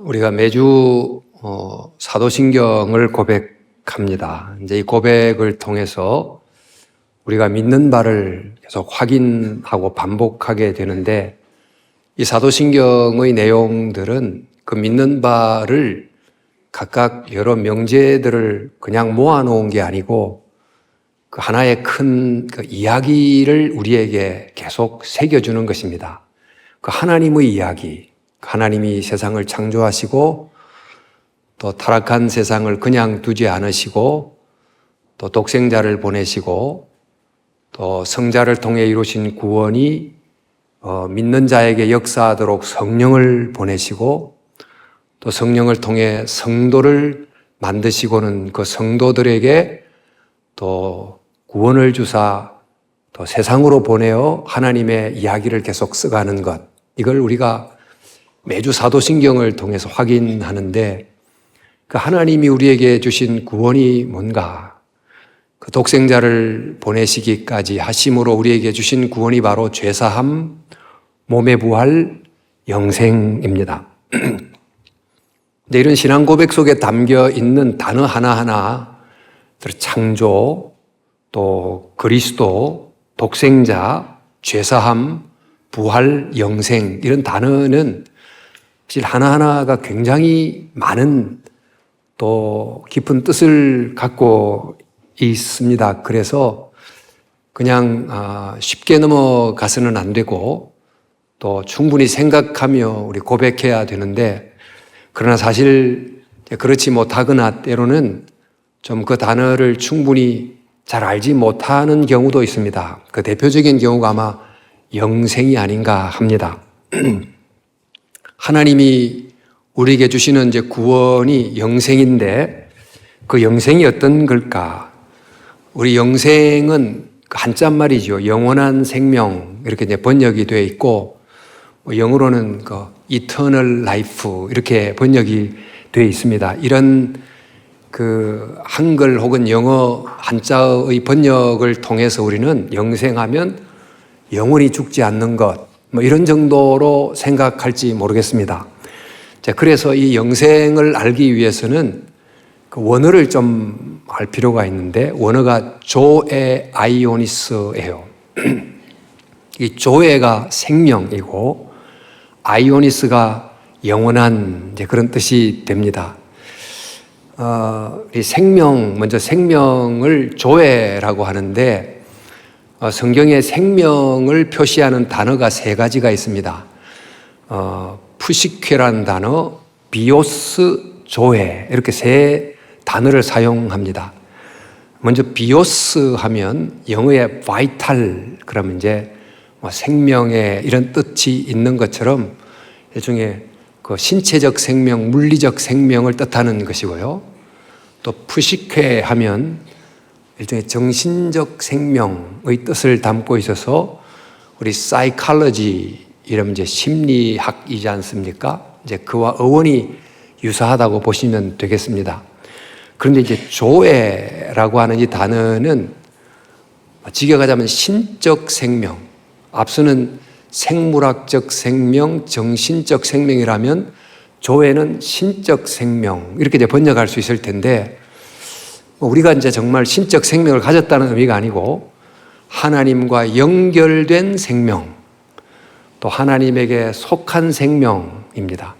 우리가 매주 사도신경을 고백합니다. 이제 이 고백을 통해서 우리가 믿는 바를 계속 확인하고 반복하게 되는데, 이 사도신경의 내용들은 그 믿는 바를 각각 여러 명제들을 그냥 모아놓은 게 아니고 그 하나의 큰 그 이야기를 우리에게 계속 새겨주는 것입니다. 그 하나님의 이야기, 하나님이 세상을 창조하시고 또 타락한 세상을 그냥 두지 않으시고 또 독생자를 보내시고 또 성자를 통해 이루신 구원이 믿는 자에게 역사하도록 성령을 보내시고 또 성령을 통해 성도를 만드시고는 그 성도들에게 또 구원을 주사 또 세상으로 보내어 하나님의 이야기를 계속 써가는 것, 이걸 우리가 매주 사도신경을 통해서 확인하는데, 그 하나님이 우리에게 주신 구원이 뭔가, 그 독생자를 보내시기까지 하심으로 우리에게 주신 구원이 바로 죄사함, 몸의 부활, 영생입니다. 근데 이런 신앙 고백 속에 담겨 있는 단어 하나하나, 창조, 또 그리스도, 독생자, 죄사함, 부활, 영생, 이런 단어는 사실 하나하나가 굉장히 많은 또 깊은 뜻을 갖고 있습니다. 그래서 그냥 쉽게 넘어가서는 안 되고 또 충분히 생각하며 우리 고백해야 되는데, 그러나 사실 그렇지 못하거나 때로는 좀 그 단어를 충분히 잘 알지 못하는 경우도 있습니다. 그 대표적인 경우가 아마 영생이 아닌가 합니다. 하나님이 우리에게 주시는 이제 구원이 영생인데, 그 영생이 어떤 걸까? 우리 영생은 한자말이죠. 영원한 생명, 이렇게 이제 번역이 되어 있고, 영어로는 그 eternal life, 이렇게 번역이 되어 있습니다. 이런 그 한글 혹은 영어 한자의 번역을 통해서 우리는 영생하면 영원히 죽지 않는 것, 이런 정도로 생각할지 모르겠습니다. 자, 그래서 이 영생을 알기 위해서는 그 원어를 좀 알 필요가 있는데, 원어가 조에 아이오니스예요. 이 조에가 생명이고 아이오니스가 영원한 이제 그런 뜻이 됩니다. 이 생명, 먼저 생명을 조에라고 하는데, 성경에 생명을 표시하는 단어가 세 가지가 있습니다. 푸시케라는 단어, 비오스, 조에, 이렇게 세 단어를 사용합니다. 먼저 비오스 하면 영어의 vital, 그러면 이제 생명의 이런 뜻이 있는 것처럼 일종의 그 신체적 생명, 물리적 생명을 뜻하는 것이고요. 또 푸시케 하면 일종의 정신적 생명의 뜻을 담고 있어서 우리 사이콜로지, 이러면 이제 심리학이지 않습니까? 이제 그와 어원이 유사하다고 보시면 되겠습니다. 그런데 이제 조에라고 하는 이 단어는 직역하자면 신적 생명, 앞서는 생물학적 생명, 정신적 생명이라면 조에는 신적 생명, 이렇게 이제 번역할 수 있을 텐데, 우리가 이제 정말 신적 생명을 가졌다는 의미가 아니고 하나님과 연결된 생명, 또 하나님에게 속한 생명입니다.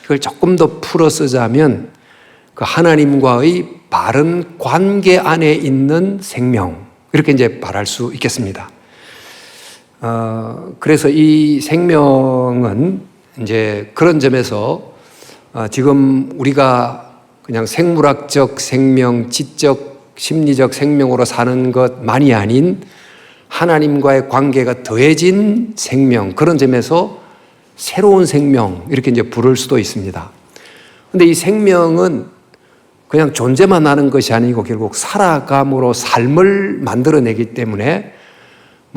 이걸 조금 더 풀어 쓰자면 그 하나님과의 바른 관계 안에 있는 생명, 이렇게 이제 말할 수 있겠습니다. 그래서 이 생명은 이제 그런 점에서 지금 우리가 그냥 생물학적 생명, 지적, 심리적 생명으로 사는 것만이 아닌 하나님과의 관계가 더해진 생명, 그런 점에서 새로운 생명, 이렇게 이제 부를 수도 있습니다. 근데 이 생명은 그냥 존재만 하는 것이 아니고 결국 살아감으로 삶을 만들어내기 때문에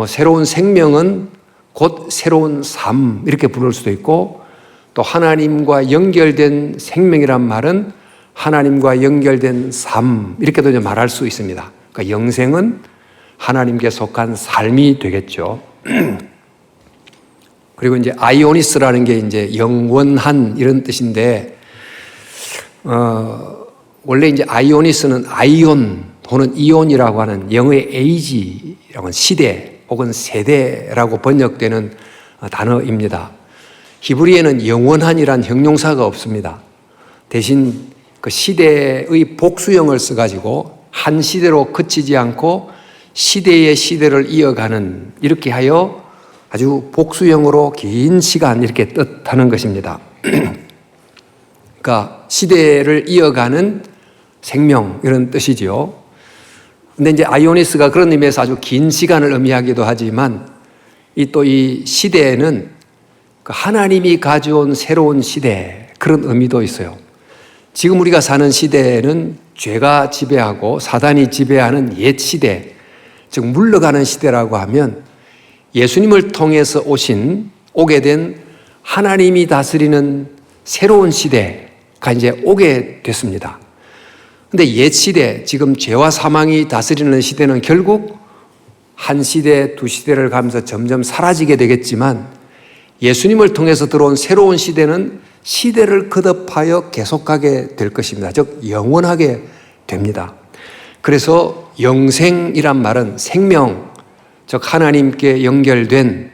새로운 생명은 곧 새로운 삶, 이렇게 부를 수도 있고, 또 하나님과 연결된 생명이란 말은 하나님과 연결된 삶, 이렇게도 이제 말할 수 있습니다. 그러니까 영생은 하나님께 속한 삶이 되겠죠. 그리고 이제 아이오니스라는 게 이제 영원한 이런 뜻인데, 원래 이제 아이오니스는 아이온 또는 이온이라고 하는 영어의 에이지라고 하는 시대 혹은 세대라고 번역되는 단어입니다. 히브리에는 영원한이란 형용사가 없습니다. 대신 그 시대의 복수형을 써가지고 한 시대로 그치지 않고 시대의 시대를 이어가는, 이렇게 하여 아주 복수형으로 긴 시간 이렇게 뜻하는 것입니다. 그러니까 시대를 이어가는 생명, 이런 뜻이지요. 근데 이제 아이오니스가 그런 의미에서 아주 긴 시간을 의미하기도 하지만 이 시대에는 하나님이 가져온 새로운 시대, 그런 의미도 있어요. 지금 우리가 사는 시대에는 죄가 지배하고 사단이 지배하는 옛 시대, 즉 물러가는 시대라고 하면 예수님을 통해서 오게 된 하나님이 다스리는 새로운 시대가 이제 오게 됐습니다. 근데 옛 시대, 지금 죄와 사망이 다스리는 시대는 결국 한 시대, 두 시대를 가면서 점점 사라지게 되겠지만 예수님을 통해서 들어온 새로운 시대는 시대를 거듭하여 계속하게 될 것입니다. 즉 영원하게 됩니다. 그래서 영생이란 말은 생명, 즉 하나님께 연결된,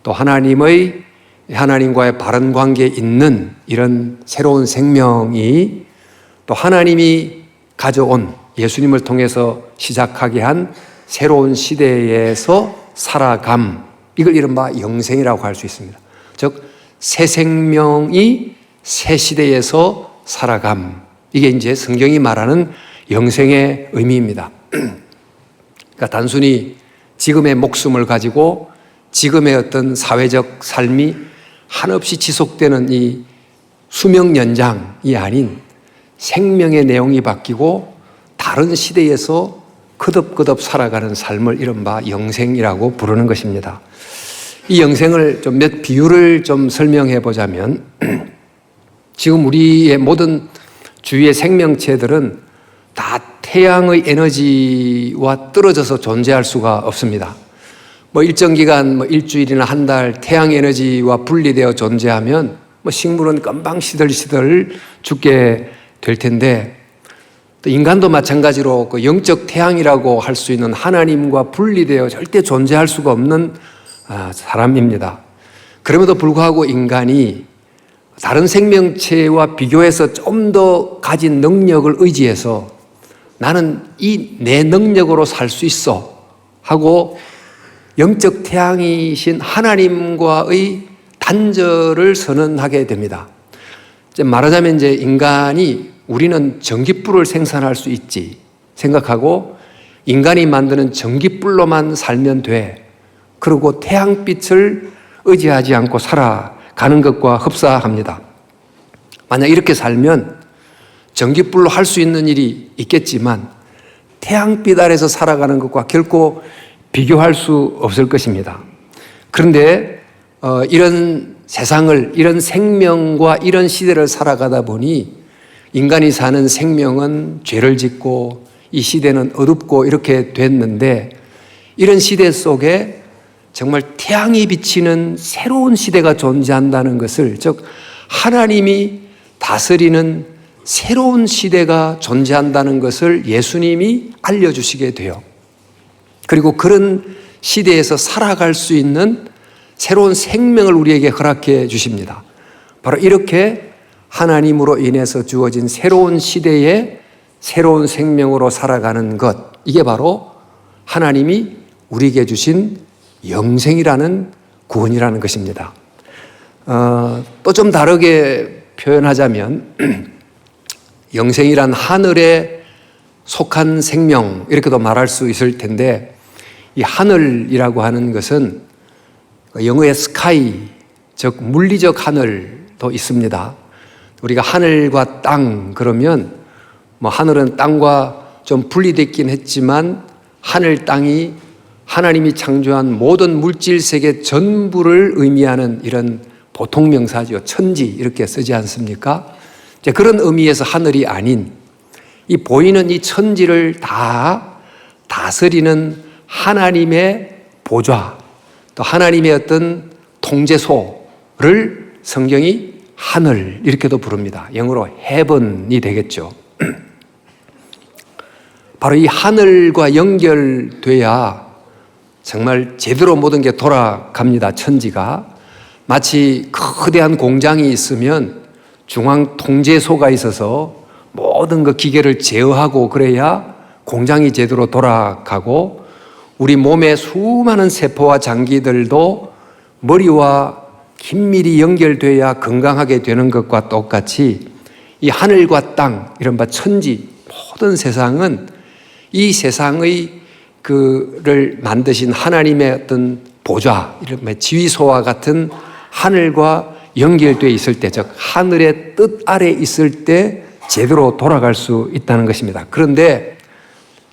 또 하나님과의 바른 관계에 있는 이런 새로운 생명이 또 하나님이 가져온, 예수님을 통해서 시작하게 한 새로운 시대에서 살아감, 이걸 이른바 영생이라고 할 수 있습니다. 즉 새 생명이 새 시대에서 살아감, 이게 이제 성경이 말하는 영생의 의미입니다. 그러니까 단순히 지금의 목숨을 가지고 지금의 어떤 사회적 삶이 한없이 지속되는 이 수명 연장이 아닌 생명의 내용이 바뀌고 다른 시대에서 거듭거듭 살아가는 삶을 이른바 영생이라고 부르는 것입니다. 이 영생을 좀 몇 비유를 좀 설명해 보자면 지금 우리의 모든 주위의 생명체들은 다 태양의 에너지와 떨어져서 존재할 수가 없습니다. 일정 기간, 일주일이나 한 달 태양 에너지와 분리되어 존재하면 식물은 금방 시들시들 죽게 될 텐데, 또 인간도 마찬가지로 그 영적 태양이라고 할 수 있는 하나님과 분리되어 절대 존재할 수가 없는 사람입니다. 그럼에도 불구하고 인간이 다른 생명체와 비교해서 좀 더 가진 능력을 의지해서 나는 이 내 능력으로 살 수 있어 하고 영적 태양이신 하나님과의 단절을 선언하게 됩니다. 말하자면 이제 인간이 우리는 전기불을 생산할 수 있지 생각하고 인간이 만드는 전기불로만 살면 돼. 그리고 태양빛을 의지하지 않고 살아가는 것과 흡사합니다. 만약 이렇게 살면 전기불로 할 수 있는 일이 있겠지만 태양빛 아래서 살아가는 것과 결코 비교할 수 없을 것입니다. 그런데 이런 세상을, 이런 생명과 이런 시대를 살아가다 보니 인간이 사는 생명은 죄를 짓고 이 시대는 어둡고 이렇게 됐는데, 이런 시대 속에 정말 태양이 비치는 새로운 시대가 존재한다는 것을, 즉 하나님이 다스리는 새로운 시대가 존재한다는 것을 예수님이 알려주시게 돼요. 그리고 그런 시대에서 살아갈 수 있는 새로운 생명을 우리에게 허락해 주십니다. 바로 이렇게 하나님으로 인해서 주어진 새로운 시대에 새로운 생명으로 살아가는 것, 이게 바로 하나님이 우리에게 주신 영생이라는 구원이라는 것입니다. 또 좀 다르게 표현하자면 영생이란 하늘에 속한 생명, 이렇게도 말할 수 있을 텐데, 이 하늘이라고 하는 것은 영어의 sky, 즉 물리적 하늘도 있습니다. 우리가 하늘과 땅 그러면 하늘은 땅과 좀 분리됐긴 했지만 하늘 땅이 하나님이 창조한 모든 물질 세계 전부를 의미하는 이런 보통 명사죠. 천지 이렇게 쓰지 않습니까? 이제 그런 의미에서 하늘이 아닌 이 보이는 이 천지를 다 다스리는 하나님의 보좌, 또 하나님의 어떤 통제소를 성경이 하늘 이렇게도 부릅니다. 영어로 heaven이 되겠죠. 바로 이 하늘과 연결돼야 정말 제대로 모든 게 돌아갑니다. 천지가 마치 거대한 공장이 있으면 중앙 통제소가 있어서 모든 그 기계를 제어하고 그래야 공장이 제대로 돌아가고 우리 몸의 수많은 세포와 장기들도 머리와 긴밀히 연결돼야 건강하게 되는 것과 똑같이 이 하늘과 땅, 이른바 천지, 모든 세상은 이 세상의 그를 만드신 하나님의 어떤 보좌, 이른바 지휘소와 같은 하늘과 연결되어 있을 때, 즉 하늘의 뜻 아래 있을 때 제대로 돌아갈 수 있다는 것입니다. 그런데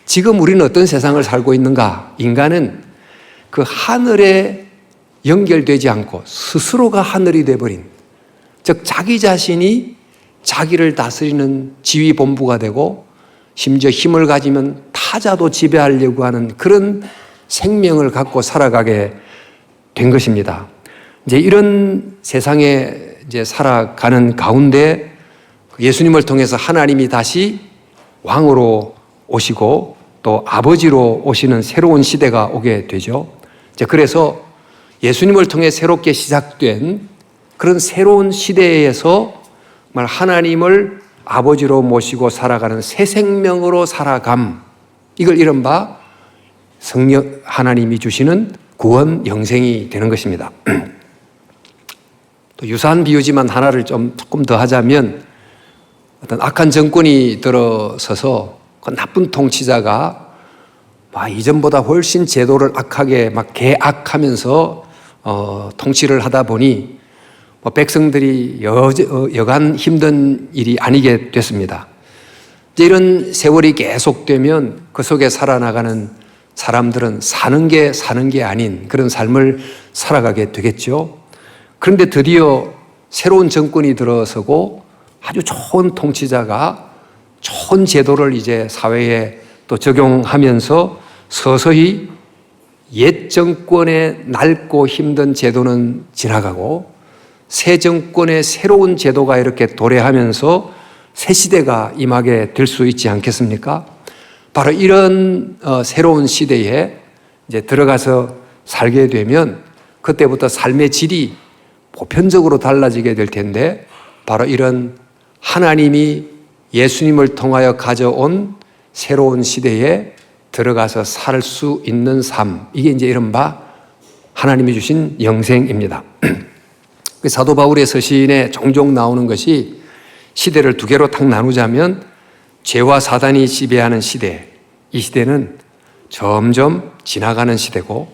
지금 우리는 어떤 세상을 살고 있는가? 인간은 그 하늘에 연결되지 않고 스스로가 하늘이 되어버린, 즉 자기 자신이 자기를 다스리는 지휘본부가 되고 심지어 힘을 가지면 타자도 지배하려고 하는 그런 생명을 갖고 살아가게 된 것입니다. 이제 이런 세상에 이제 살아가는 가운데 예수님을 통해서 하나님이 다시 왕으로 오시고 또 아버지로 오시는 새로운 시대가 오게 되죠. 이제 그래서 예수님을 통해 새롭게 시작된 그런 새로운 시대에서 정말 하나님을 아버지로 모시고 살아가는 새 생명으로 살아감, 이걸 이른바 성령 하나님이 주시는 구원 영생이 되는 것입니다. 또 유사한 비유지만 하나를 조금 더 하자면 어떤 악한 정권이 들어서서 그 나쁜 통치자가 이전보다 훨씬 제도를 악하게 개악하면서 통치를 하다 보니 백성들이 여간 힘든 일이 아니게 됐습니다. 이제 이런 세월이 계속되면 그 속에 살아나가는 사람들은 사는 게 아닌 그런 삶을 살아가게 되겠죠. 그런데 드디어 새로운 정권이 들어서고 아주 좋은 통치자가 좋은 제도를 이제 사회에 또 적용하면서 서서히 옛 정권의 낡고 힘든 제도는 지나가고 새 정권의 새로운 제도가 이렇게 도래하면서 새 시대가 임하게 될 수 있지 않겠습니까? 바로 이런 새로운 시대에 이제 들어가서 살게 되면 그때부터 삶의 질이 보편적으로 달라지게 될 텐데 바로 이런 하나님이 예수님을 통하여 가져온 새로운 시대에 들어가서 살 수 있는 삶, 이게 이제 이른바 하나님이 주신 영생입니다. 사도 바울의 서신에 종종 나오는 것이 시대를 두 개로 딱 나누자면 죄와 사단이 지배하는 시대, 이 시대는 점점 지나가는 시대고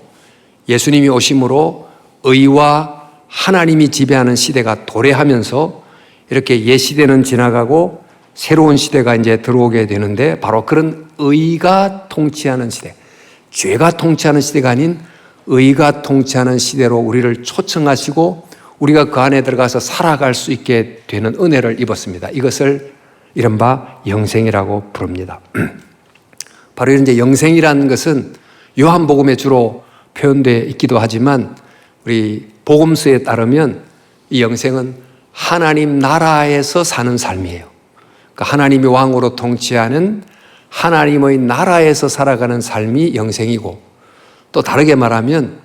예수님이 오심으로 의와 하나님이 지배하는 시대가 도래하면서 이렇게 옛 시대는 지나가고 새로운 시대가 이제 들어오게 되는데 바로 그런 의가 통치하는 시대, 죄가 통치하는 시대가 아닌 의가 통치하는 시대로 우리를 초청하시고 우리가 그 안에 들어가서 살아갈 수 있게 되는 은혜를 입었습니다. 이것을 이른바 영생이라고 부릅니다. 바로 이제 영생이라는 것은 요한복음에 주로 표현되어 있기도 하지만 우리 복음서에 따르면 이 영생은 하나님 나라에서 사는 삶이에요. 그러니까 하나님이 왕으로 통치하는 하나님의 나라에서 살아가는 삶이 영생이고 또 다르게 말하면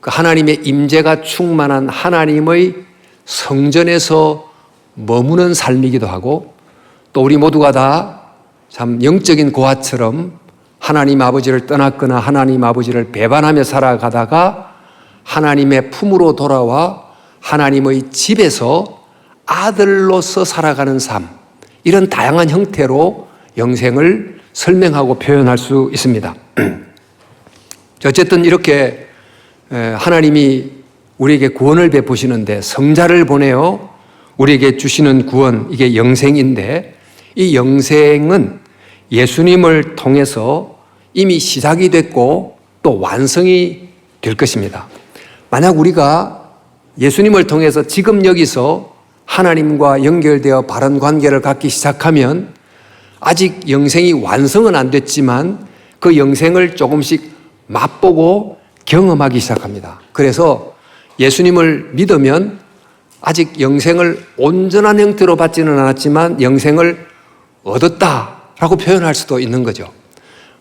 그 하나님의 임재가 충만한 하나님의 성전에서 머무는 삶이기도 하고 또 우리 모두가 다 참 영적인 고아처럼 하나님 아버지를 떠났거나 하나님 아버지를 배반하며 살아가다가 하나님의 품으로 돌아와 하나님의 집에서 아들로서 살아가는 삶, 이런 다양한 형태로 영생을 설명하고 표현할 수 있습니다. 어쨌든 이렇게 하나님이 우리에게 구원을 베푸시는데 성자를 보내어 우리에게 주시는 구원, 이게 영생인데 이 영생은 예수님을 통해서 이미 시작이 됐고 또 완성이 될 것입니다. 만약 우리가 예수님을 통해서 지금 여기서 하나님과 연결되어 바른 관계를 갖기 시작하면 아직 영생이 완성은 안 됐지만 그 영생을 조금씩 맛보고 경험하기 시작합니다. 그래서 예수님을 믿으면 아직 영생을 온전한 형태로 받지는 않았지만 영생을 얻었다라고 표현할 수도 있는 거죠.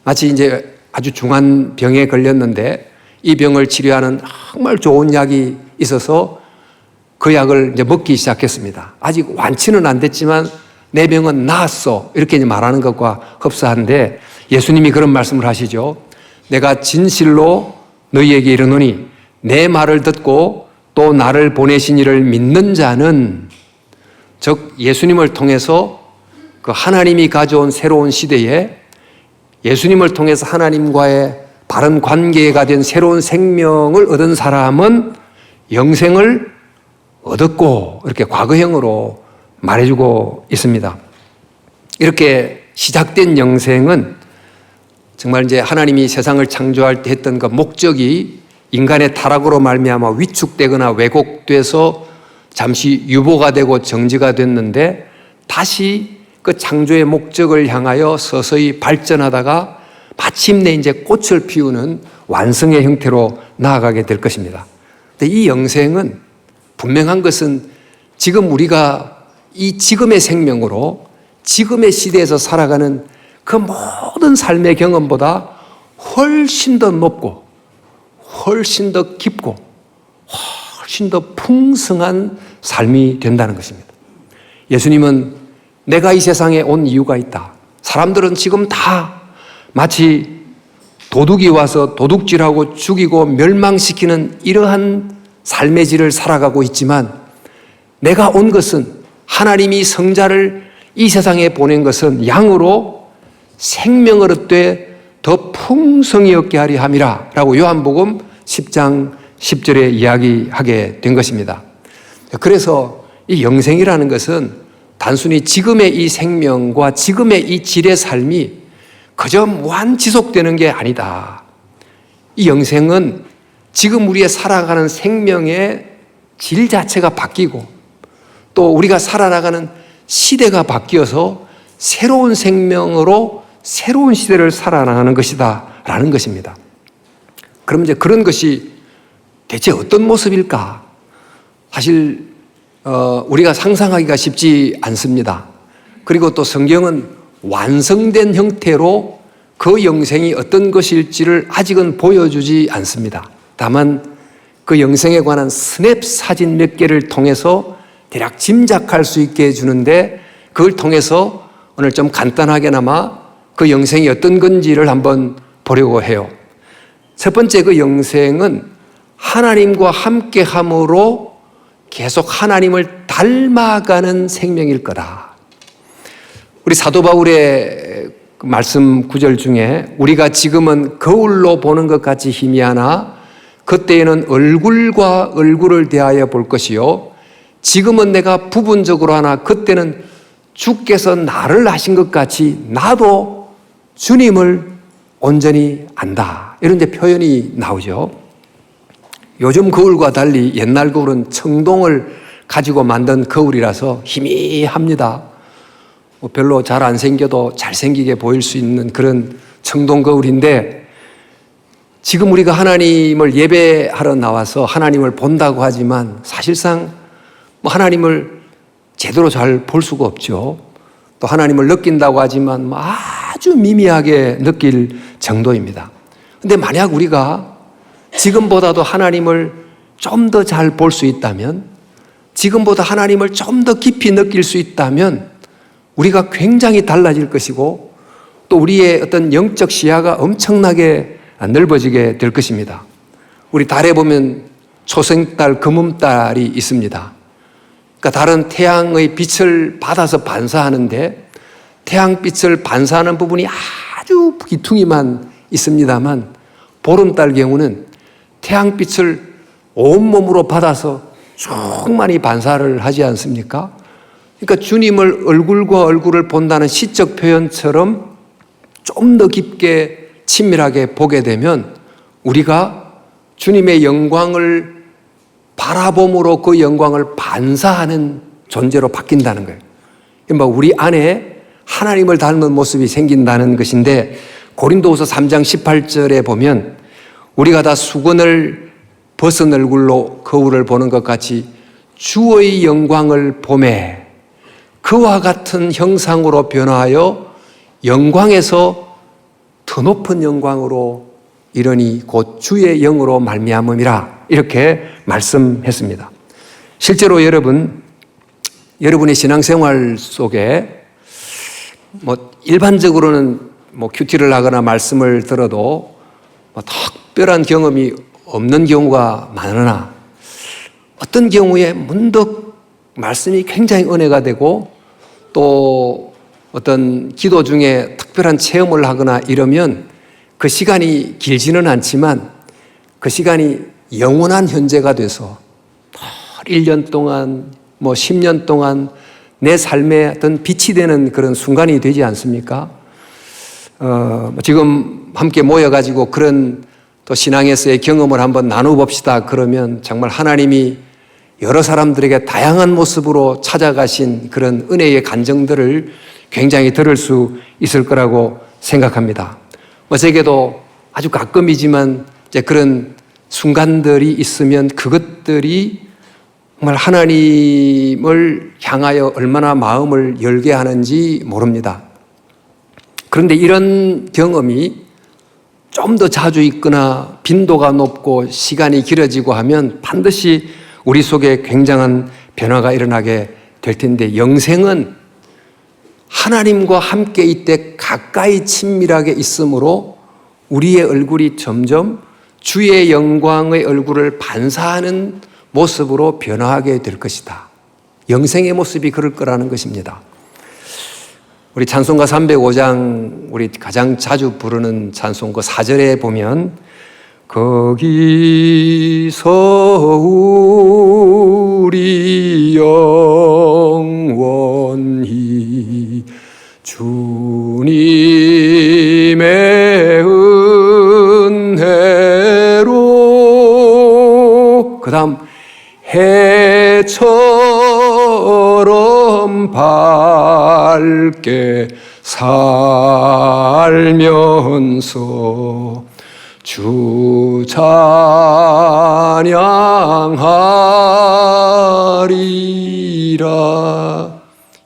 마치 이제 아주 중한 병에 걸렸는데 이 병을 치료하는 정말 좋은 약이 있어서 그 약을 이제 먹기 시작했습니다. 아직 완치는 안 됐지만 내 병은 나았어. 이렇게 말하는 것과 흡사한데 예수님이 그런 말씀을 하시죠. 내가 진실로 너희에게 이르노니 내 말을 듣고 또 나를 보내신 이를 믿는 자는, 즉 예수님을 통해서 그 하나님이 가져온 새로운 시대에 예수님을 통해서 하나님과의 바른 관계가 된 새로운 생명을 얻은 사람은 영생을 얻었고, 이렇게 과거형으로 말해주고 있습니다. 이렇게 시작된 영생은 정말 이제 하나님이 세상을 창조할 때 했던 그 목적이 인간의 타락으로 말미암아 위축되거나 왜곡돼서 잠시 유보가 되고 정지가 됐는데 다시 그 창조의 목적을 향하여 서서히 발전하다가 마침내 이제 꽃을 피우는 완성의 형태로 나아가게 될 것입니다. 근데 이 영생은 분명한 것은 지금 우리가 이 지금의 생명으로 지금의 시대에서 살아가는 그 모든 삶의 경험보다 훨씬 더 높고 훨씬 더 깊고 훨씬 더 풍성한 삶이 된다는 것입니다. 예수님은 내가 이 세상에 온 이유가 있다. 사람들은 지금 다 마치 도둑이 와서 도둑질하고 죽이고 멸망시키는 이러한 삶의 질을 살아가고 있지만 내가 온 것은, 하나님이 성자를 이 세상에 보낸 것은 양으로 생명을 얻되 더 풍성히 얻게 하려 함이라 라고 요한복음 10장 10절에 이야기하게 된 것입니다. 그래서 이 영생이라는 것은 단순히 지금의 이 생명과 지금의 이 질의 삶이 그저 무한 지속되는 게 아니다. 이 영생은 지금 우리의 살아가는 생명의 질 자체가 바뀌고 또 우리가 살아나가는 시대가 바뀌어서 새로운 생명으로 새로운 시대를 살아나가는 것이다 라는 것입니다. 그럼 이제 그런 것이 대체 어떤 모습일까? 사실 우리가 상상하기가 쉽지 않습니다. 그리고 또 성경은 완성된 형태로 그 영생이 어떤 것일지를 아직은 보여주지 않습니다. 다만 그 영생에 관한 스냅 사진 몇 개를 통해서 대략 짐작할 수 있게 해주는데, 그걸 통해서 오늘 좀 간단하게나마 그 영생이 어떤 건지를 한번 보려고 해요. 첫 번째, 그 영생은 하나님과 함께함으로 계속 하나님을 닮아가는 생명일 거다. 우리 사도 바울의 말씀 구절 중에 우리가 지금은 거울로 보는 것 같이 희미하나 그때에는 얼굴과 얼굴을 대하여 볼 것이요 지금은 내가 부분적으로 하나 그때는 주께서 나를 아신 것 같이 나도 주님을 온전히 안다. 이런 이제 표현이 나오죠. 요즘 거울과 달리 옛날 거울은 청동을 가지고 만든 거울이라서 희미합니다. 별로 잘 안 생겨도 잘생기게 보일 수 있는 그런 청동 거울인데, 지금 우리가 하나님을 예배하러 나와서 하나님을 본다고 하지만 사실상 하나님을 제대로 잘 볼 수가 없죠. 또 하나님을 느낀다고 하지만 아주 미미하게 느낄 정도입니다. 근데 만약 우리가 지금보다도 하나님을 좀 더 잘 볼 수 있다면, 지금보다 하나님을 좀 더 깊이 느낄 수 있다면 우리가 굉장히 달라질 것이고 또 우리의 어떤 영적 시야가 엄청나게 넓어지게 될 것입니다. 우리 달에 보면 초생달, 금음달이 있습니다. 그러니까 달은 태양의 빛을 받아서 반사하는데 태양빛을 반사하는 부분이 아주 귀퉁이만 있습니다만 보름달 경우는 태양빛을 온몸으로 받아서 충만히 반사를 하지 않습니까? 그러니까 주님을 얼굴과 얼굴을 본다는 시적 표현처럼 좀 더 깊게 친밀하게 보게 되면 우리가 주님의 영광을 바라봄으로 그 영광을 반사하는 존재로 바뀐다는 거예요. 우리 안에 하나님을 닮은 모습이 생긴다는 것인데, 고린도후서 3장 18절에 보면 우리가 다 수건을 벗은 얼굴로 거울을 보는 것 같이 주의 영광을 보매 그와 같은 형상으로 변화하여 영광에서 더 높은 영광으로 이르니 곧 주의 영으로 말미암음이라 이렇게 말씀했습니다. 실제로 여러분의 신앙생활 속에 일반적으로는 큐티를 하거나 말씀을 들어도 특별한 경험이 없는 경우가 많으나 어떤 경우에 문득 말씀이 굉장히 은혜가 되고 또 어떤 기도 중에 특별한 체험을 하거나 이러면 그 시간이 길지는 않지만 그 시간이 영원한 현재가 돼서 1년 동안 10년 동안 내 삶에 어떤 빛이 되는 그런 순간이 되지 않습니까? 지금 함께 모여가지고 그런 또 신앙에서의 경험을 한번 나눠봅시다. 그러면 정말 하나님이 여러 사람들에게 다양한 모습으로 찾아가신 그런 은혜의 간증들을 굉장히 들을 수 있을 거라고 생각합니다. 제게도 아주 가끔이지만 이제 그런 순간들이 있으면 그것들이 정말 하나님을 향하여 얼마나 마음을 열게 하는지 모릅니다. 그런데 이런 경험이 좀 더 자주 있거나 빈도가 높고 시간이 길어지고 하면 반드시 우리 속에 굉장한 변화가 일어나게 될 텐데 영생은 하나님과 함께 이때 가까이 친밀하게 있으므로 우리의 얼굴이 점점 주의 영광의 얼굴을 반사하는 모습으로 변화하게 될 것이다. 영생의 모습이 그럴 거라는 것입니다. 우리 찬송가 305장 우리 가장 자주 부르는 찬송가 4절에 보면 거기서 우리 영원히 주님의 은혜로 그 다음 해처럼 밝게 살면서 주 찬양하리라.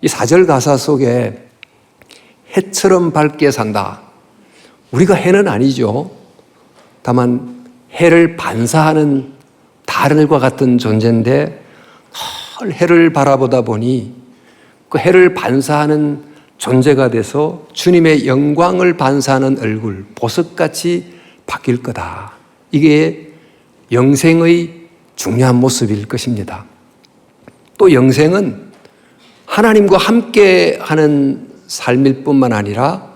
이 4절 가사 속에 해처럼 밝게 산다. 우리가 해는 아니죠. 다만 해를 반사하는 달과 같은 존재인데 늘 해를 바라보다 보니 그 해를 반사하는 존재가 돼서 주님의 영광을 반사하는 얼굴, 보석같이 바뀔 거다. 이게 영생의 중요한 모습일 것입니다. 또 영생은 하나님과 함께하는 삶일 뿐만 아니라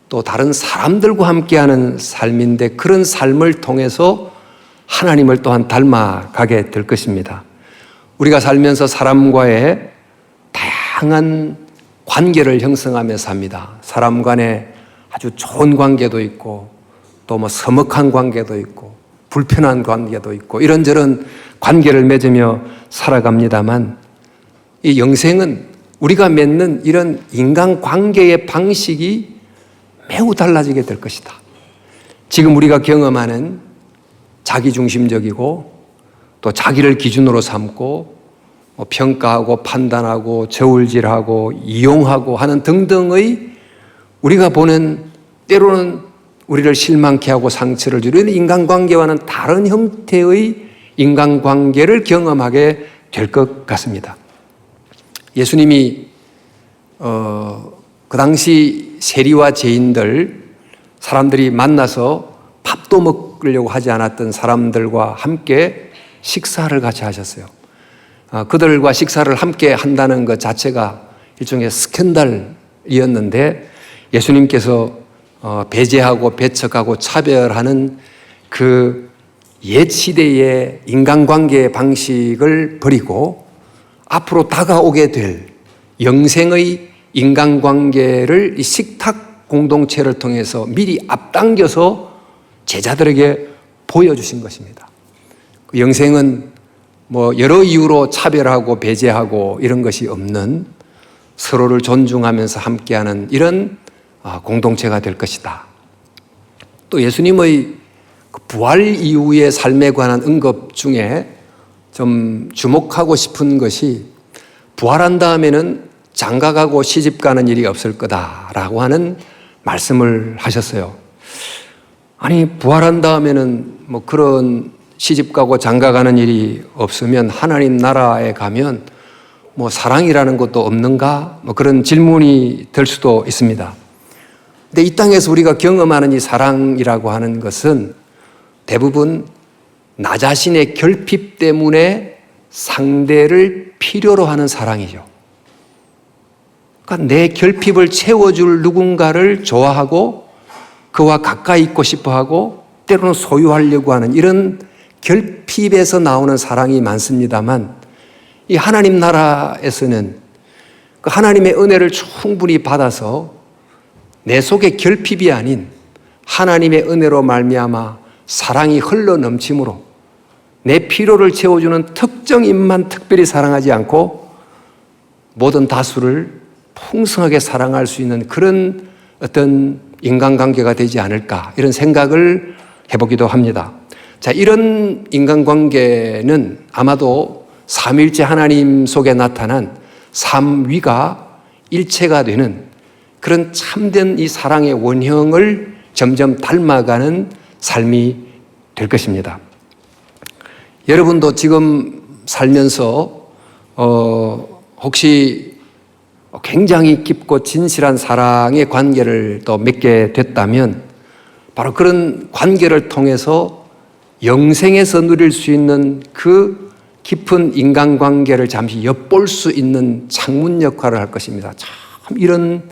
또 다른 사람들과 함께하는 삶인데 그런 삶을 통해서 하나님을 또한 닮아가게 될 것입니다. 우리가 살면서 사람과의 다양한 관계를 형성하면서 삽니다. 사람 간에 아주 좋은 관계도 있고 또 서먹한 관계도 있고 불편한 관계도 있고 이런저런 관계를 맺으며 살아갑니다만 이 영생은 우리가 맺는 이런 인간관계의 방식이 매우 달라지게 될 것이다. 지금 우리가 경험하는 자기중심적이고 또 자기를 기준으로 삼고 평가하고 판단하고 저울질하고 이용하고 하는 등등의 우리가 보는 때로는 우리를 실망케 하고 상처를 주는 인간관계와는 다른 형태의 인간관계를 경험하게 될 것 같습니다. 예수님이 그 당시 세리와 죄인들 사람들이 만나서 밥도 먹으려고 하지 않았던 사람들과 함께 식사를 같이 하셨어요. 그들과 식사를 함께 한다는 것 자체가 일종의 스캔들이었는데 예수님께서 배제하고 배척하고 차별하는 그 옛 시대의 인간관계의 방식을 버리고 앞으로 다가오게 될 영생의 인간관계를 이 식탁 공동체를 통해서 미리 앞당겨서 제자들에게 보여주신 것입니다. 영생은 여러 이유로 차별하고 배제하고 이런 것이 없는 서로를 존중하면서 함께하는 이런 공동체가 될 것이다. 또 예수님의 부활 이후의 삶에 관한 언급 중에 좀 주목하고 싶은 것이 부활한 다음에는 장가가고 시집가는 일이 없을 거다라고 하는 말씀을 하셨어요. 아니, 부활한 다음에는 뭐 그런 시집가고 장가가는 일이 없으면 하나님 나라에 가면 뭐 사랑이라는 것도 없는가? 뭐 그런 질문이 들 수도 있습니다. 근데 이 땅에서 우리가 경험하는 이 사랑이라고 하는 것은 대부분 나 자신의 결핍 때문에 상대를 필요로 하는 사랑이죠. 그러니까 내 결핍을 채워줄 누군가를 좋아하고 그와 가까이 있고 싶어 하고 때로는 소유하려고 하는 이런 결핍에서 나오는 사랑이 많습니다만, 이 하나님 나라에서는 그 하나님의 은혜를 충분히 받아서 내 속에 결핍이 아닌 하나님의 은혜로 말미암아 사랑이 흘러 넘침으로 내 필요를 채워주는 특정인만 특별히 사랑하지 않고 모든 다수를 풍성하게 사랑할 수 있는 그런 어떤 인간관계가 되지 않을까, 이런 생각을 해보기도 합니다. 자, 이런 인간관계는 아마도 삼위일체 하나님 속에 나타난 삼위가 일체가 되는 그런 참된 이 사랑의 원형을 점점 닮아가는 삶이 될 것입니다. 여러분도 지금 살면서 혹시 굉장히 깊고 진실한 사랑의 관계를 또 맺게 됐다면 바로 그런 관계를 통해서 영생에서 누릴 수 있는 그 깊은 인간관계를 잠시 엿볼 수 있는 창문 역할을 할 것입니다. 참 이런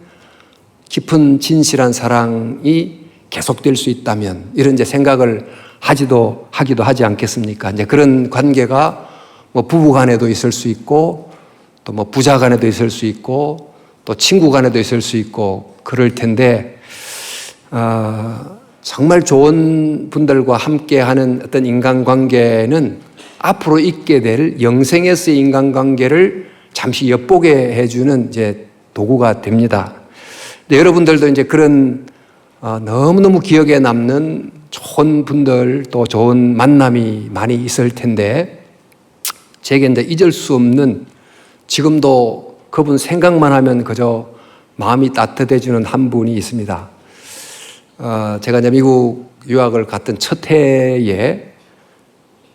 깊은 진실한 사랑이 계속될 수 있다면 이런 이제 생각을 하기도 하지 않겠습니까? 이제 그런 관계가 뭐 부부 간에도 있을 수 있고 또 뭐 부자 간에도 있을 수 있고 또 친구 간에도 있을 수 있고 그럴 텐데, 정말 좋은 분들과 함께하는 어떤 인간관계는 앞으로 있게 될 영생에서의 인간관계를 잠시 엿보게 해주는 이제 도구가 됩니다. 근데 여러분들도 이제 그런 너무너무 기억에 남는 좋은 분들 또 좋은 만남이 많이 있을 텐데, 제게 이제 잊을 수 없는, 지금도 그분 생각만 하면 그저 마음이 따뜻해지는 한 분이 있습니다. 제가 이제 미국 유학을 갔던 첫 해에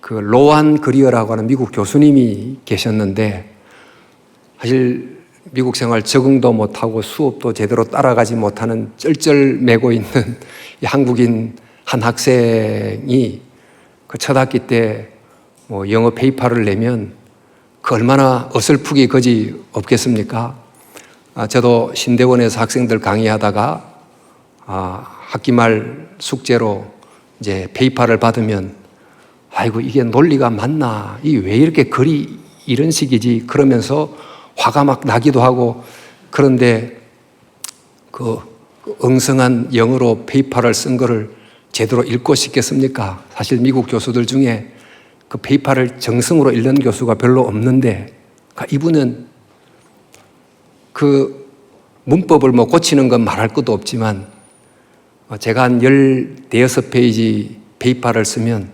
그 로한 그리어라고 하는 미국 교수님이 계셨는데, 사실 미국 생활 적응도 못하고 수업도 제대로 따라가지 못하는 쩔쩔매고 있는 이 한국인 한 학생이 그 첫 학기 때 뭐 영어 페이퍼를 내면 그 얼마나 어설프기 거지 없겠습니까? 저도 신대원에서 학생들 강의하다가 학기 말 숙제로 이제 페이퍼를 받으면 아이고 이게 논리가 맞나? 이 왜 이렇게 글이 이런 식이지? 그러면서 화가 막 나기도 하고, 그런데 그 엉성한 영어로 페이퍼를 쓴 거를 제대로 읽고 싶겠습니까? 사실 미국 교수들 중에 그 페이퍼를 정성으로 읽는 교수가 별로 없는데, 이분은 그 문법을 뭐 고치는 건 말할 것도 없지만 제가 한 15페이지 페이퍼를 쓰면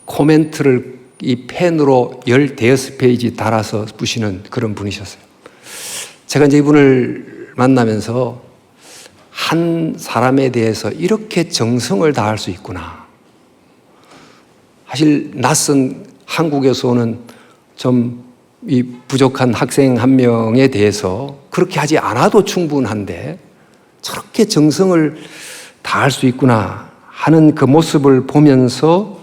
코멘트를 이 펜으로 15페이지 달아서 부시는 그런 분이셨어요. 제가 이제 이분을 만나면서 한 사람에 대해서 이렇게 정성을 다할 수 있구나. 사실 낯선 한국에서 오는 좀 이 부족한 학생 한 명에 대해서 그렇게 하지 않아도 충분한데 저렇게 정성을 다할 수 있구나 하는 그 모습을 보면서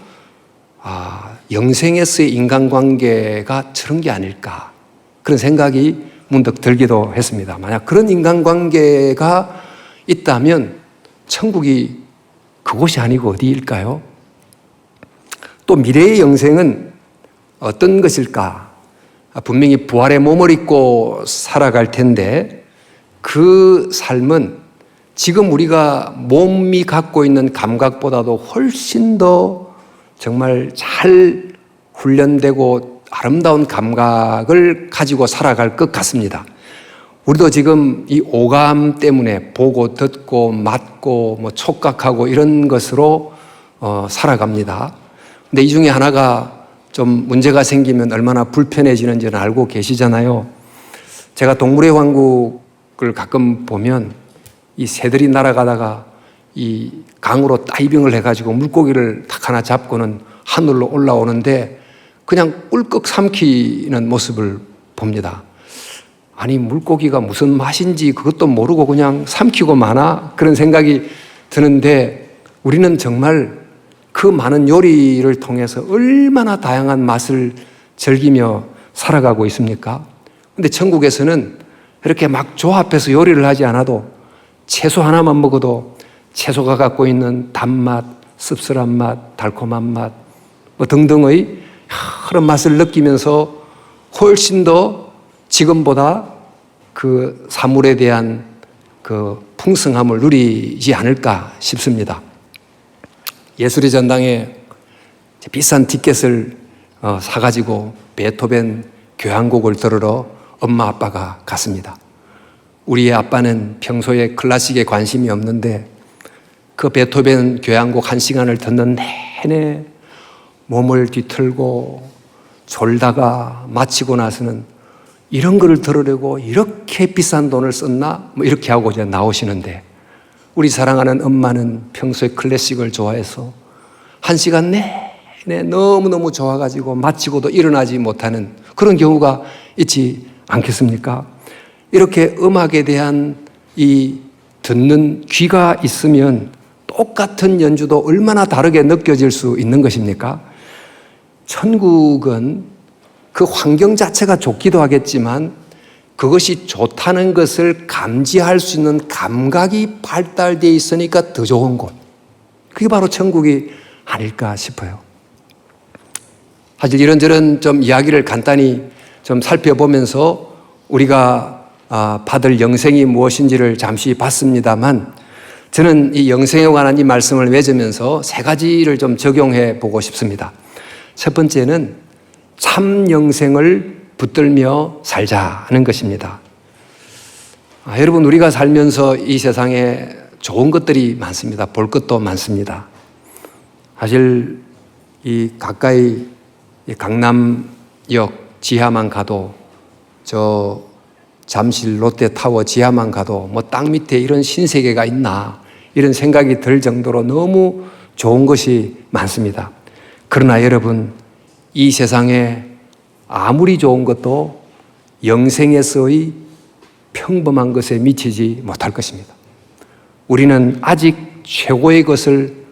영생에서의 인간관계가 저런 게 아닐까, 그런 생각이 문득 들기도 했습니다. 만약 그런 인간관계가 있다면 천국이 그곳이 아니고 어디일까요? 또 미래의 영생은 어떤 것일까? 분명히 부활의 몸을 입고 살아갈 텐데 그 삶은 지금 우리가 몸이 갖고 있는 감각보다도 훨씬 더 정말 잘 훈련되고 아름다운 감각을 가지고 살아갈 것 같습니다. 우리도 지금 이 오감 때문에 보고 듣고 맡고 뭐 촉각하고 이런 것으로 살아갑니다. 근데 이 중에 하나가 좀 문제가 생기면 얼마나 불편해지는지는 알고 계시잖아요. 제가 동물의 왕국을 가끔 보면 이 새들이 날아가다가 이 강으로 다이빙을 해가지고 물고기를 딱 하나 잡고는 하늘로 올라오는데 그냥 꿀꺽 삼키는 모습을 봅니다. 아니, 물고기가 무슨 맛인지 그것도 모르고 그냥 삼키고 마나? 그런 생각이 드는데 우리는 정말 그 많은 요리를 통해서 얼마나 다양한 맛을 즐기며 살아가고 있습니까? 근데 천국에서는 이렇게 막 조합해서 요리를 하지 않아도 채소 하나만 먹어도 채소가 갖고 있는 단맛, 씁쓸한 맛, 달콤한 맛, 뭐 등등의 여러 맛을 느끼면서 훨씬 더 지금보다 그 사물에 대한 그 풍성함을 누리지 않을까 싶습니다. 예술의 전당에 비싼 티켓을 사가지고 베토벤 교향곡을 들으러 엄마 아빠가 갔습니다. 우리의 아빠는 평소에 클래식에 관심이 없는데 그 베토벤 교향곡 1시간을 듣는 내내 몸을 뒤틀고 졸다가 마치고 나서는 이런 거를 들으려고 이렇게 비싼 돈을 썼나? 뭐 이렇게 하고 이제 나오시는데 우리 사랑하는 엄마는 평소에 클래식을 좋아해서 1시간 내내 너무너무 좋아가지고 마치고도 일어나지 못하는 그런 경우가 있지 않겠습니까? 이렇게 음악에 대한 이 듣는 귀가 있으면 똑같은 연주도 얼마나 다르게 느껴질 수 있는 것입니까? 천국은 그 환경 자체가 좋기도 하겠지만 그것이 좋다는 것을 감지할 수 있는 감각이 발달되어 있으니까 더 좋은 곳. 그게 바로 천국이 아닐까 싶어요. 사실 이런저런 좀 이야기를 간단히 좀 살펴보면서 우리가 받을 영생이 무엇인지를 잠시 봤습니다만 저는 이 영생에 관한 이 말씀을 맺으면서 3가지를 좀 적용해 보고 싶습니다. 첫 번째는 참 영생을 붙들며 살자는 것입니다. 여러분, 우리가 살면서 이 세상에 좋은 것들이 많습니다. 볼 것도 많습니다. 사실 이 가까이 강남역 지하만 가도 저 잠실 롯데타워 지하만 가도 뭐 땅 밑에 이런 신세계가 있나 이런 생각이 들 정도로 너무 좋은 것이 많습니다. 그러나 여러분, 이 세상에 아무리 좋은 것도 영생에서의 평범한 것에 미치지 못할 것입니다. 우리는 아직 최고의 것을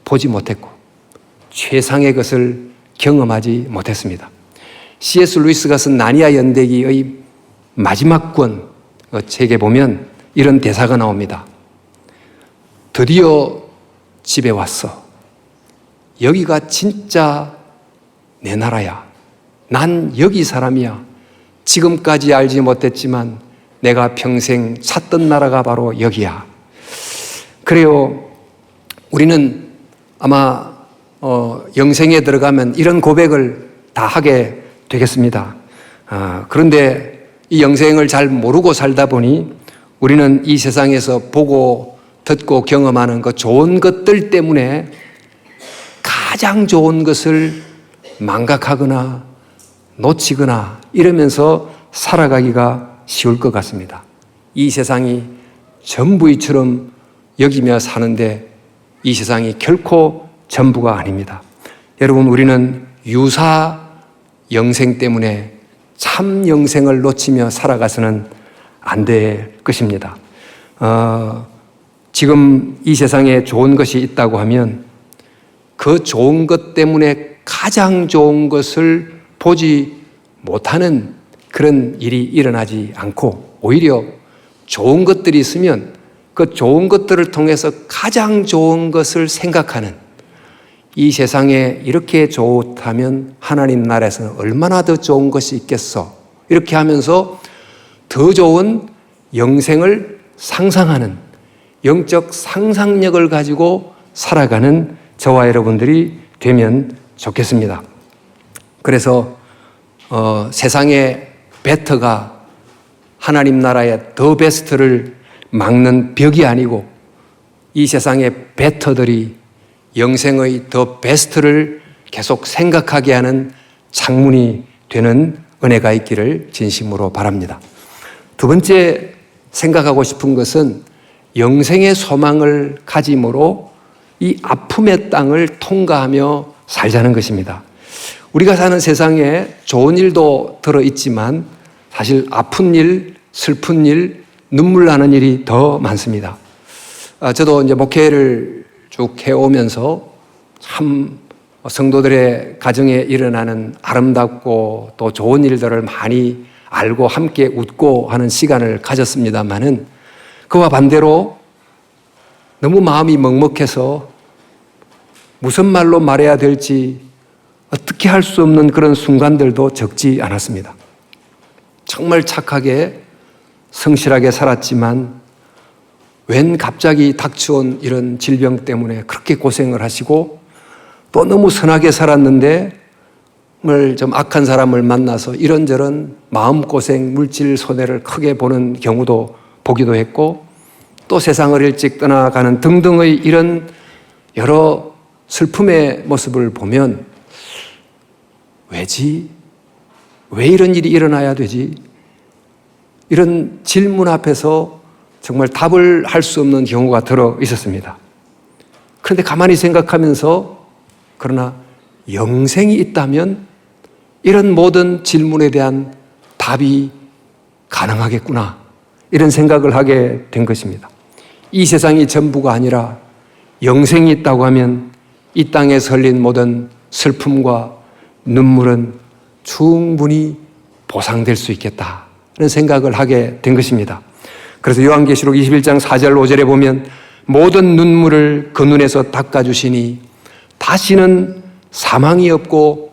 보지 못했고 최상의 것을 경험하지 못했습니다. C.S. 루이스가 쓴 나니아 연대기의 마지막 권 책에 보면 이런 대사가 나옵니다. 드디어 집에 왔어. 여기가 진짜 내 나라야. 난 여기 사람이야. 지금까지 알지 못했지만 내가 평생 찾던 나라가 바로 여기야. 그래요. 우리는 아마 영생에 들어가면 이런 고백을 다 하게 되겠습니다. 그런데 이 영생을 잘 모르고 살다 보니 우리는 이 세상에서 보고 듣고 경험하는 그 좋은 것들 때문에 가장 좋은 것을 망각하거나 놓치거나 이러면서 살아가기가 쉬울 것 같습니다. 이 세상이 전부이처럼 여기며 사는데 이 세상이 결코 전부가 아닙니다. 여러분, 우리는 유사 영생 때문에 참 영생을 놓치며 살아가서는 안 될 것입니다. 지금 이 세상에 좋은 것이 있다고 하면 그 좋은 것 때문에 가장 좋은 것을 보지 못하는 그런 일이 일어나지 않고 오히려 좋은 것들이 있으면 그 좋은 것들을 통해서 가장 좋은 것을 생각하는 이 세상에 이렇게 좋다면 하나님 나라에서는 얼마나 더 좋은 것이 있겠어. 이렇게 하면서 더 좋은 영생을 상상하는 영적 상상력을 가지고 살아가는 저와 여러분들이 되면 좋겠습니다. 그래서 세상의 베터가 하나님 나라의 더 베스트를 막는 벽이 아니고 이 세상의 베터들이 영생의 더 베스트를 계속 생각하게 하는 창문이 되는 은혜가 있기를 진심으로 바랍니다. 두 번째 생각하고 싶은 것은 영생의 소망을 가짐으로 이 아픔의 땅을 통과하며 살자는 것입니다. 우리가 사는 세상에 좋은 일도 들어있지만 사실 아픈 일, 슬픈 일, 눈물 나는 일이 더 많습니다. 저도 이제 목회를 쭉 해오면서 참 성도들의 가정에 일어나는 아름답고 또 좋은 일들을 많이 알고 함께 웃고 하는 시간을 가졌습니다만은 그와 반대로 너무 마음이 먹먹해서 무슨 말로 말해야 될지 어떻게 할 수 없는 그런 순간들도 적지 않았습니다. 정말 착하게 성실하게 살았지만 웬 갑자기 닥쳐온 이런 질병 때문에 그렇게 고생을 하시고 또 너무 선하게 살았는데 좀 악한 사람을 만나서 이런저런 마음고생, 물질 손해를 크게 보는 경우도 보기도 했고 또 세상을 일찍 떠나가는 등등의 이런 여러 슬픔의 모습을 보면 왜지? 왜 이런 일이 일어나야 되지? 이런 질문 앞에서 정말 답을 할 수 없는 경우가 들어 있었습니다. 그런데 가만히 생각하면서 그러나 영생이 있다면 이런 모든 질문에 대한 답이 가능하겠구나 이런 생각을 하게 된 것입니다. 이 세상이 전부가 아니라 영생이 있다고 하면 이 땅에 설린 모든 슬픔과 눈물은 충분히 보상될 수 있겠다 이런 생각을 하게 된 것입니다. 그래서 요한계시록 21장 4절 5절에 보면 모든 눈물을 그 눈에서 닦아주시니 다시는 사망이 없고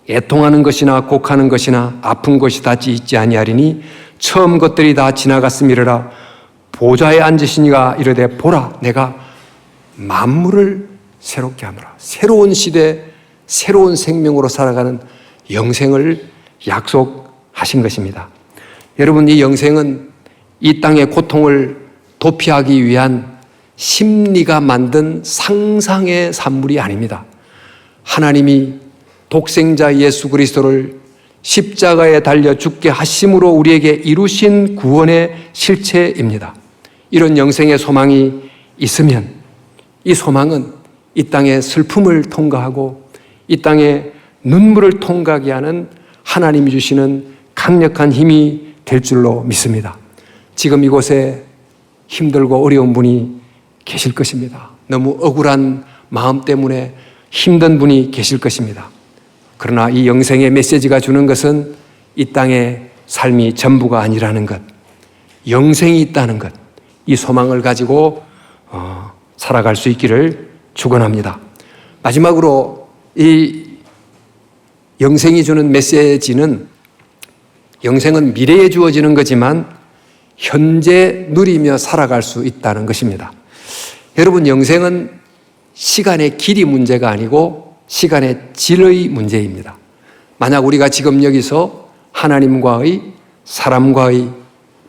애통하는 것이나 곡하는 것이나 아픈 것이 닿지 있지 아니하리니 처음 것들이 다 지나갔음이라. 보좌에 앉으시니가 이르되 보라 내가 만물을 새롭게 하노라. 새로운 시대 새로운 생명으로 살아가는 영생을 약속하신 것입니다. 여러분, 이 영생은 이 땅의 고통을 도피하기 위한 심리가 만든 상상의 산물이 아닙니다. 하나님이 독생자 예수 그리스도를 십자가에 달려 죽게 하심으로 우리에게 이루신 구원의 실체입니다. 이런 영생의 소망이 있으면 이 소망은 이 땅의 슬픔을 통과하고 이 땅의 눈물을 통과하게 하는 하나님이 주시는 강력한 힘이 될 줄로 믿습니다. 지금 이곳에 힘들고 어려운 분이 계실 것입니다. 너무 억울한 마음 때문에 힘든 분이 계실 것입니다. 그러나 이 영생의 메시지가 주는 것은 이 땅의 삶이 전부가 아니라는 것, 영생이 있다는 것, 이 소망을 가지고 살아갈 수 있기를 축원합니다. 마지막으로 이 영생이 주는 메시지는 영생은 미래에 주어지는 거지만 현재 누리며 살아갈 수 있다는 것입니다. 여러분, 영생은 시간의 길이 문제가 아니고 시간의 질의 문제입니다. 만약 우리가 지금 여기서 하나님과의 사람과의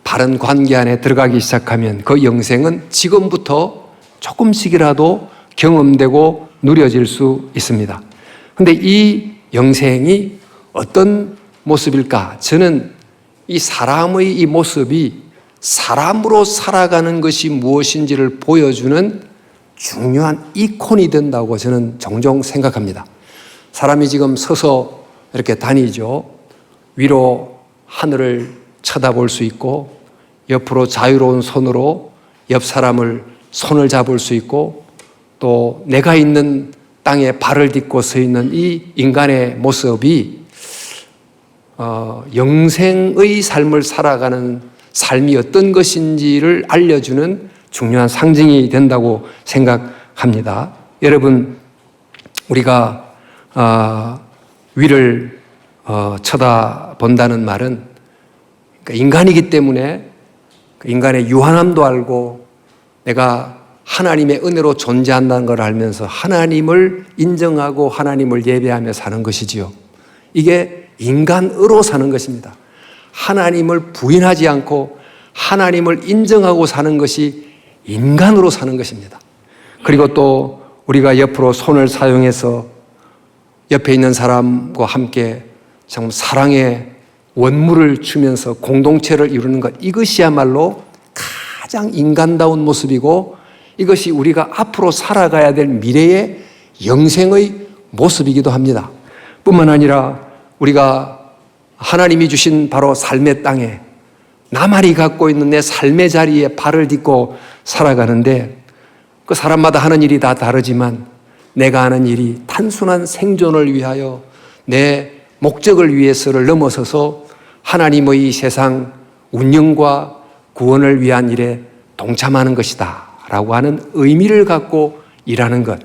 바른 관계 안에 들어가기 시작하면 그 영생은 지금부터 조금씩이라도 경험되고 누려질 수 있습니다. 그런데 이 영생이 어떤 모습일까? 저는 이 사람의 이 모습이 사람으로 살아가는 것이 무엇인지를 보여주는 중요한 이콘이 된다고 저는 종종 생각합니다. 사람이 지금 서서 이렇게 다니죠. 위로 하늘을 쳐다볼 수 있고 옆으로 자유로운 손으로 옆 사람을 손을 잡을 수 있고 또 내가 있는 땅에 발을 딛고 서 있는 이 인간의 모습이 영생의 삶을 살아가는 삶이 어떤 것인지를 알려주는 중요한 상징이 된다고 생각합니다. 여러분, 우리가 위를 쳐다본다는 말은 인간이기 때문에 인간의 유한함도 알고 내가 하나님의 은혜로 존재한다는 걸 알면서 하나님을 인정하고 하나님을 예배하며 사는 것이지요. 이게 인간으로 사는 것입니다. 하나님을 부인하지 않고 하나님을 인정하고 사는 것이 인간으로 사는 것입니다. 그리고 또 우리가 옆으로 손을 사용해서 옆에 있는 사람과 함께 정말 사랑의 원물을 주면서 공동체를 이루는 것, 이것이야말로 가장 인간다운 모습이고 이것이 우리가 앞으로 살아가야 될 미래의 영생의 모습이기도 합니다. 뿐만 아니라 우리가 하나님이 주신 바로 삶의 땅에 나만이 갖고 있는 내 삶의 자리에 발을 딛고 살아가는데 그 사람마다 하는 일이 다 다르지만 내가 하는 일이 단순한 생존을 위하여 내 목적을 위해서를 넘어서서 하나님의 세상 운영과 구원을 위한 일에 동참하는 것이다 라고 하는 의미를 갖고 일하는 것,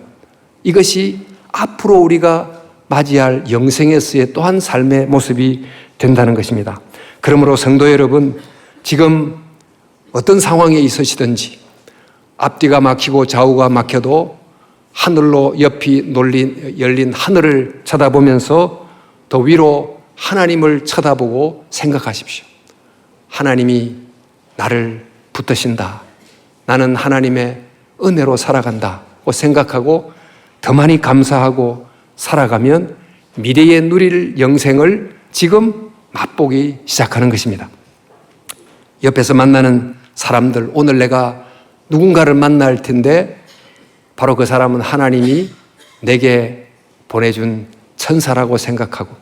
이것이 앞으로 우리가 맞이할 영생에서의 또한 삶의 모습이 된다는 것입니다. 그러므로 성도 여러분, 지금 어떤 상황에 있으시든지 앞뒤가 막히고 좌우가 막혀도 하늘로 옆이 열린 하늘을 쳐다보면서 더 위로 하나님을 쳐다보고 생각하십시오. 하나님이 나를 붙드신다. 나는 하나님의 은혜로 살아간다고 생각하고 더 많이 감사하고 살아가면 미래에 누릴 영생을 지금 맛보기 시작하는 것입니다. 옆에서 만나는 사람들, 오늘 내가 누군가를 만날 텐데 바로 그 사람은 하나님이 내게 보내준 천사라고 생각하고,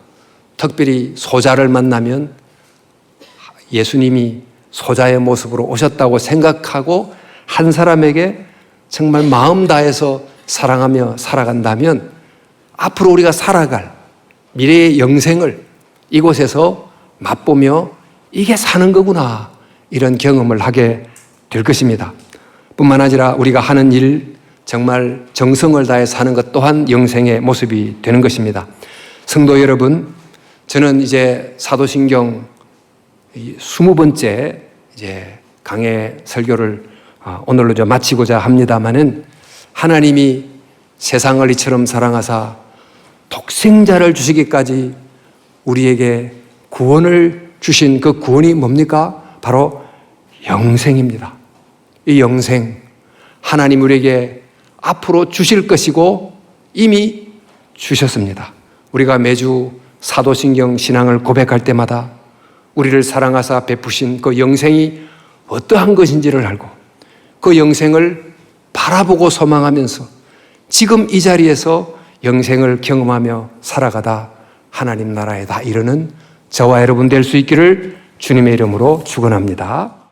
특별히 소자를 만나면 예수님이 소자의 모습으로 오셨다고 생각하고 한 사람에게 정말 마음 다해서 사랑하며 살아간다면 앞으로 우리가 살아갈 미래의 영생을 이곳에서 맛보며 이게 사는 거구나, 이런 경험을 하게 될 것입니다. 뿐만 아니라 우리가 하는 일, 정말 정성을 다해 사는 것 또한 영생의 모습이 되는 것입니다. 성도 여러분, 저는 이제 사도신경 20번째 이제 강해 설교를 오늘로 마치고자 합니다마는, 하나님이 세상을 이처럼 사랑하사 독생자를 주시기까지 우리에게 구원을 주신 그 구원이 뭡니까? 바로 영생입니다. 이 영생, 하나님 우리에게 앞으로 주실 것이고 이미 주셨습니다. 우리가 매주 사도신경 신앙을 고백할 때마다 우리를 사랑하사 베푸신 그 영생이 어떠한 것인지를 알고 그 영생을 바라보고 소망하면서 지금 이 자리에서 영생을 경험하며 살아가다 하나님 나라에 다 이르는 저와 여러분 될 수 있기를 주님의 이름으로 축원합니다.